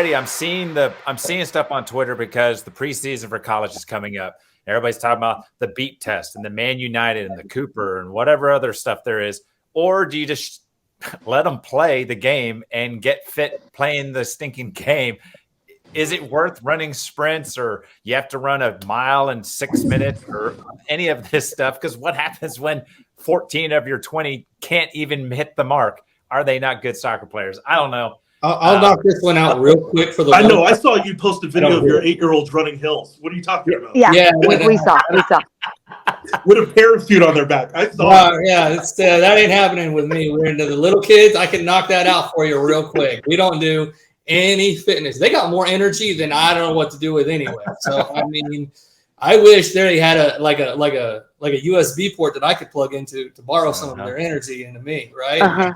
already I'm seeing stuff on Twitter because the preseason for college is coming up. Everybody's talking about the beep test and the Man United and the Cooper and whatever other stuff there is. Or do you just let them play the game and get fit playing the stinking game? Is it worth running sprints, or you have to run a mile in 6 minutes, or any of this stuff? Because what happens when 14 of your 20 can't even hit the mark? Are they not good soccer players? I don't know. I'll knock this one out real quick for the. I know. I saw you post a video of your 8-year-olds running hills. What are you talking about? Yeah, we saw. With a parachute on their back. I saw. That ain't happening with me. We're into the little kids. I can knock that out for you real quick. We don't do any fitness. They got more energy than I don't know what to do with anyway. So I mean, I wish they had a USB port that I could plug into to borrow some of their energy into me, right?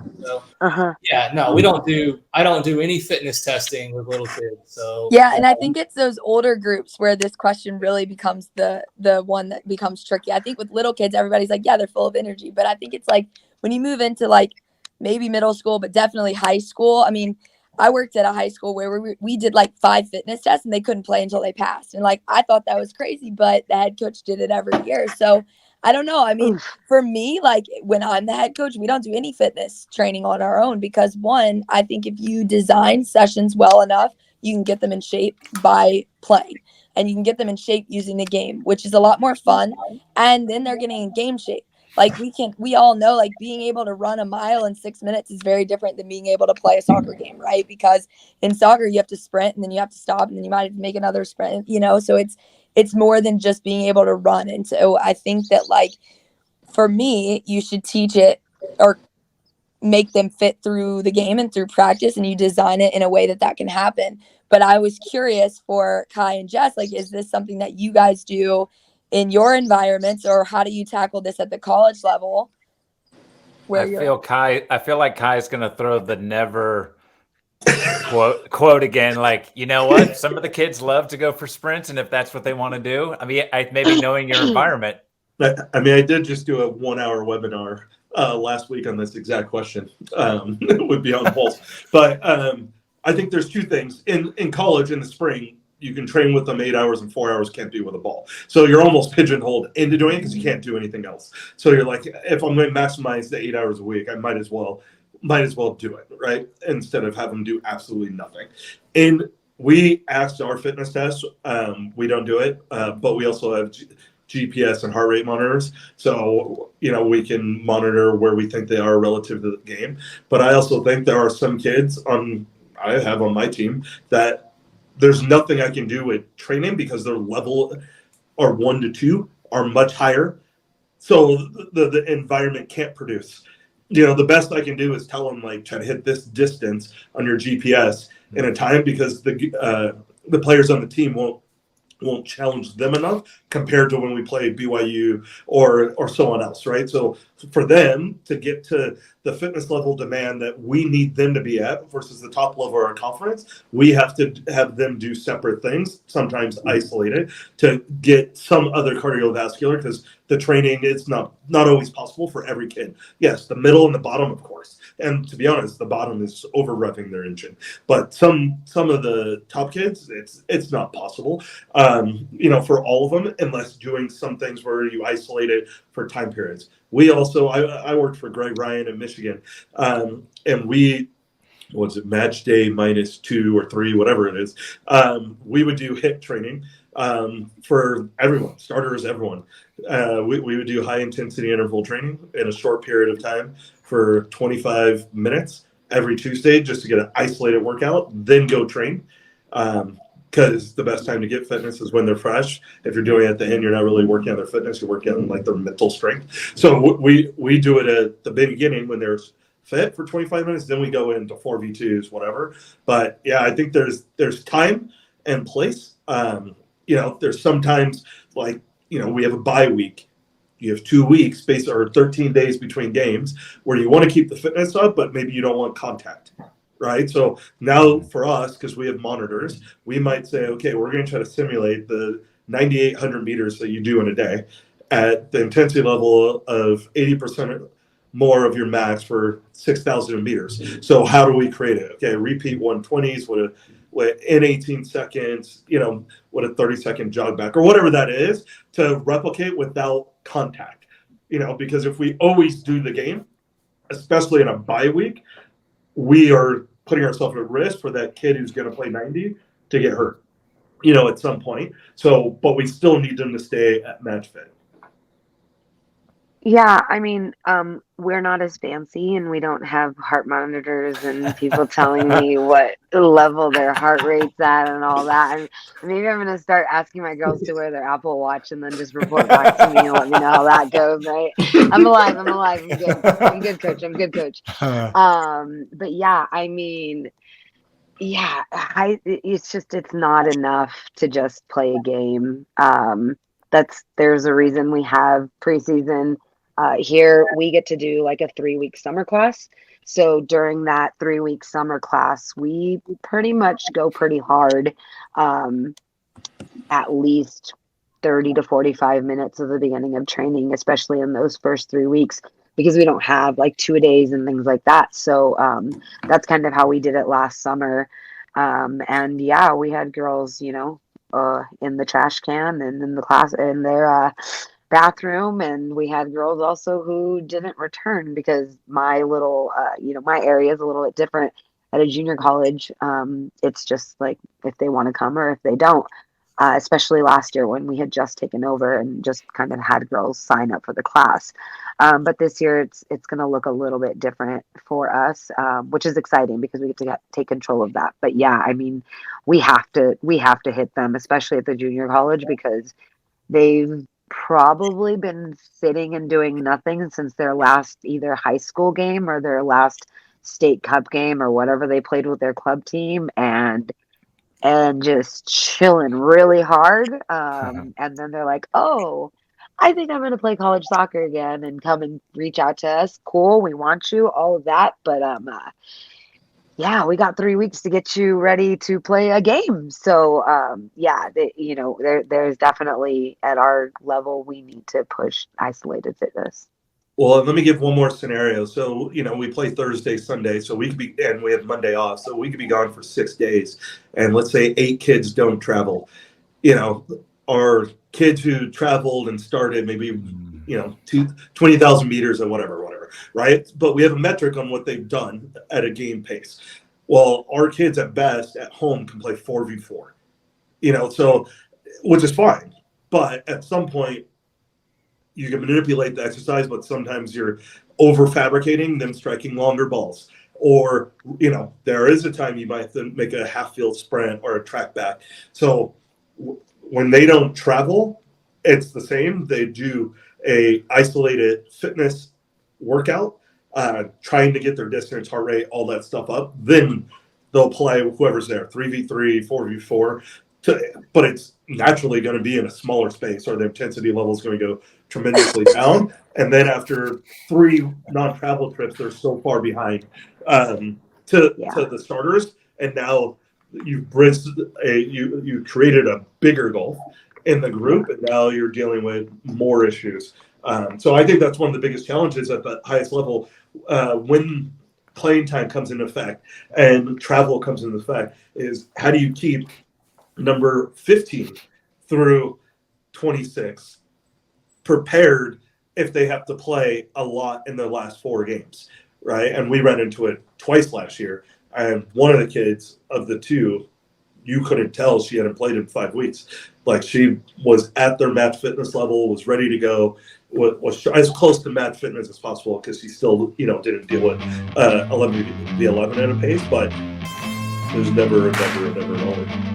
We don't do. I don't do any fitness testing with little kids. So and I think it's those older groups where this question really becomes the one that becomes tricky. I think with little kids, everybody's like, yeah, they're full of energy, but I think it's like when you move into like maybe middle school, but definitely high school. I mean, I worked at a high school where we did like 5 fitness tests and they couldn't play until they passed. And like, I thought that was crazy, but the head coach did it every year. So I don't know. I mean, for me, like when I'm the head coach, we don't do any fitness training on our own because one, I think if you design sessions well enough, you can get them in shape by playing and you can get them in shape using the game, which is a lot more fun. And then they're getting in game shape. Like we all know, like being able to run a mile in 6 minutes is very different than being able to play a soccer game, right? Because in soccer, you have to sprint and then you have to stop and then you might have to make another sprint, so it's more than just being able to run. And so I think that like, for me, you should teach it or make them fit through the game and through practice, and you design it in a way that can happen. But I was curious for Kai and Jess, like, is this something that you guys do in your environments, or how do you tackle this at the college level? I feel like Kai's going to throw the never quote again. Like, you know what? Some of the kids love to go for sprints, and if that's what they want to do, I mean, maybe knowing your environment. I mean, I did just do a 1-hour webinar last week on this exact question with Beyond Pulse. But I think there's 2 things. In college in the spring, you can train with them 8 hours and 4 hours can't do with a ball. So you're almost pigeonholed into doing it because you can't do anything else. So you're like, if I'm going to maximize the 8 hours a week, I might as well do it, right? Instead of have them do absolutely nothing. And we asked our fitness test. We don't do it, but we also have GPS and heart rate monitors. So, we can monitor where we think they are relative to the game. But I also think there are some kids I have on my team that there's nothing I can do with training because their level or 1 to 2 are much higher. So the environment can't produce. The best I can do is tell them, like, try to hit this distance on your GPS in a time because the players on the team won't challenge them enough compared to when we play BYU or someone else, right? So for them to get to the fitness level demand that we need them to be at versus the top level of our conference, we have to have them do separate things, sometimes isolated, to get some other cardiovascular, because the training is not always possible for every kid. Yes, the middle and the bottom, of course. And to be honest, the bottom is over revving their engine. But some of the top kids, it's not possible, for all of them, unless doing some things where you isolate it for time periods. We also, I worked for Greg Ryan in Michigan, and we, match day -2 or 3, whatever it is. We would do HIIT training for everyone, starters, everyone. We would do high intensity interval training in a short period of time for 25 minutes every Tuesday just to get an isolated workout, then go train. Because the best time to get fitness is when they're fresh. If you're doing it at the end, you're not really working on their fitness, you're working on like their mental strength. So we do it at the beginning when they're fit for 25 minutes, then we go into 4v2s, whatever. But yeah, I think there's time and place. There's sometimes like, we have a bye week. You have 2 weeks or 13 days between games where you want to keep the fitness up, but maybe you don't want contact. Right. So now for us, because we have monitors, we might say, okay, we're going to try to simulate the 9,800 meters that you do in a day at the intensity level of 80% more of your max for 6,000 meters. So how do we create it? Okay, repeat 120s in 18 seconds, with a 30-second jog back or whatever that is, to replicate without contact. Because if we always do the game, especially in a bye week, we are putting ourselves at risk for that kid who's going to play 90 to get hurt, at some point. So, but we still need them to stay at match fit. Yeah, I mean, we're not as fancy and we don't have heart monitors and people telling me what level their heart rate's at and all that. And maybe I'm going to start asking my girls to wear their Apple Watch and then just report back to me and let me know how that goes, right? I'm alive. I'm good. I'm good, coach. But yeah, I mean, yeah, it's not enough to just play a game. There's a reason we have preseason. Here we get to do like a 3-week summer class. So during that 3-week summer class, we pretty much go pretty hard, at least 30 to 45 minutes of the beginning of training, especially in those first 3 weeks, because we don't have like 2-a-days and things like that. So that's kind of how we did it last summer. And yeah, we had girls, in the trash can and in the class, in their bathroom, and we had girls also who didn't return because my little my area is a little bit different at a junior college. It's just like if they want to come or if they don't, especially last year when we had just taken over and just kind of had girls sign up for the class. But this year it's going to look a little bit different for us, which is exciting because we get to take control of that. But yeah, I mean, we have to hit them, especially at the junior college, because they've probably been sitting and doing nothing since their last either high school game or their last state cup game or whatever they played with their club team, and just chilling really hard. And then they're like, oh, I think I'm going to play college soccer again, and come and reach out to us. Cool. We want you, all of that. But yeah, we got 3 weeks to get you ready to play a game. So, yeah, there's definitely at our level, we need to push isolated fitness. Well, let me give one more scenario. So, we play Thursday, Sunday, so we could be, and we have Monday off, so we could be gone for 6 days. And let's say 8 kids don't travel. Our kids who traveled and started maybe, 20,000 meters or whatever, right? But we have a metric on what they've done at a game pace. Well, our kids at best at home can play 4v4, so, which is fine. But at some point, you can manipulate the exercise, but sometimes you're over fabricating them striking longer balls. Or, there is a time you might have to make a half field sprint or a track back. So when they don't travel, it's the same. They do a isolated fitness workout, trying to get their distance, heart rate, all that stuff up. Then they'll play whoever's there, 3v3, 4v4. But it's naturally going to be in a smaller space, or the intensity level is going to go tremendously down. And then after 3 non-travel trips, they're so far behind to the starters. And now you've bridged you created a bigger gulf in the group, and now you're dealing with more issues. So I think that's one of the biggest challenges at the highest level, when playing time comes into effect and travel comes into effect, is how do you keep number 15 through 26 prepared if they have to play a lot in their last 4 games, right? And we ran into it twice last year. And one of the kids of the 2, you couldn't tell she hadn't played in 5 weeks. Like, she was at their match fitness level, was ready to go, was as close to match fitness as possible, because she still, didn't deal with 11 at a pace. But there's never always.